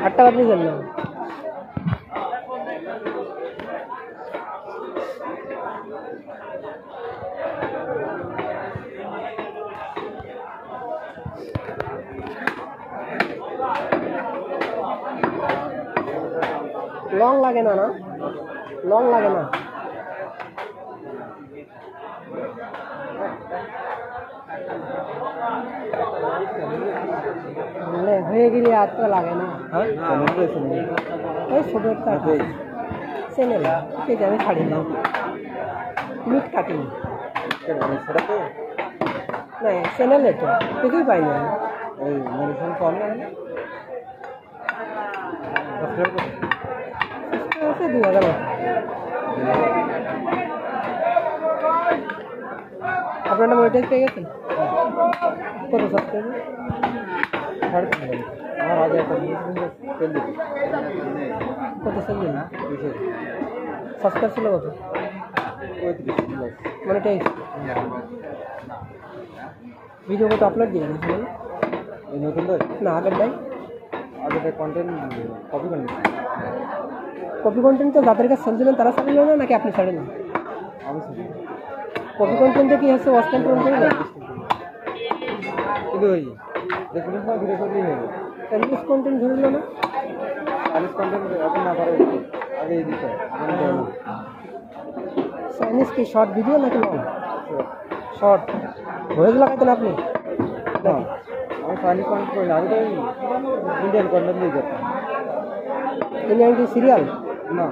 8 টাকা দিয়েছেন না লং লাগে না লং লাগে না হয়ে গেলে আর তো লাগে না ওই ছোট একটা চ্যানেল ঠিক আমি ছাড়ি না মিট কাটিনি না চ্যানেলে তো কিছুই পাই না আছে 2000 আপনারা মনিটাইজ পেয়ে গেছেন কত সাবস্ক্রাইবার আমার আগে একটা কত সেল দিন সাবস্ক্রাইব ছিল কত মনিটাইজ ভিডিও কত আপলোড দিয়ে নতুন না আগের কন্টেন্ট কপি কন্টেন্ট তো যাদের কাছে সেল দিলেন তারা ছাড়িল না নাকি আপনি ছাড়েন না কপি কন্টেন্টে কি হচ্ছে ওয়াচ টাইম পূরণ করবে কিন্তু ওই ইংলিশ কন্টেন্ট ধরিল না চাইনিজ কন্টেন্ট এখন না পারে আগে এই দিতে চাইনিজ কি শর্ট ভিডিও নাকি লং শর্ট ভয়েস লাগাইতেন আপনি না আমি চাইনিজ কন্টেন্ট করি আমি তো ইন্ডিয়ান কন্টেন্ট দিয়ে করতাম ইন্ডিয়ান কি সিরিয়াল না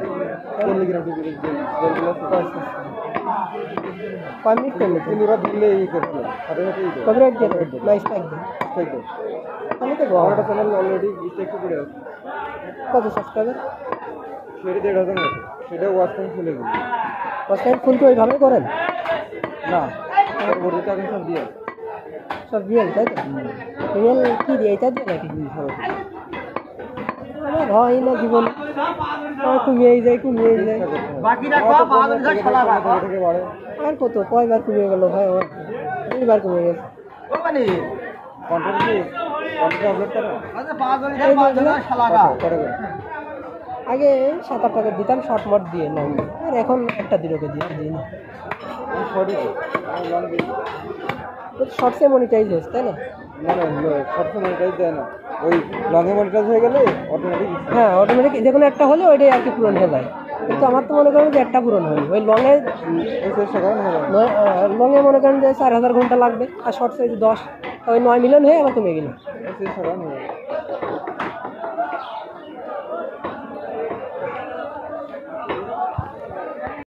টেলিগ্রাম টিভি পাবলিক করলে পুরো দিলে এই করতে সাথে সাথে কপিরাইট দিয়ে নাইস ট্যাগ দিই আমি তো আমারটা চ্যানেল অলরেডি একটু করে কত সাবস্ক্রাইবার সেটা 1,500 আছে সেটা ওয়াচ টাইম খুলে গেল ওয়াচ টাইম ফুল তো এইভাবে করেন না পরবর্তীতে এখন সব দিয়ে তাই তো রিয়েল কি দিয়ে এটা দিয়ে নাকি আমার হয় না জীবন কমিয়েই যায় আর কত কয়বার কমিয়ে গেল ভাই আমার 2বার কমে গেছে আগে 7-8 টাকা দিতাম শর্ট মট দিয়ে লং আর এখন একটা দিনকে দিয়ে দিই না শর্টসে মনিটাইজ হচ্ছে তাই না শর্টসে মনিটাইজ দেয় না ওই লংয়ে মনিটাইজ হয়ে গেলে অটোমেটিক হ্যাঁ অটোমেটিক যে কোনো একটা হলে ওইটাই আর কি পূরণ হয়ে যায় কিন্তু আমার তো মনে করেন যে একটা পূরণ হয়নি ওই লংয়ে মনে করেন যে 4000 ঘন্টা লাগবে আর শর্টসে 10 ওই 9 মিলিয়ন হয়ে আবার কমে গেল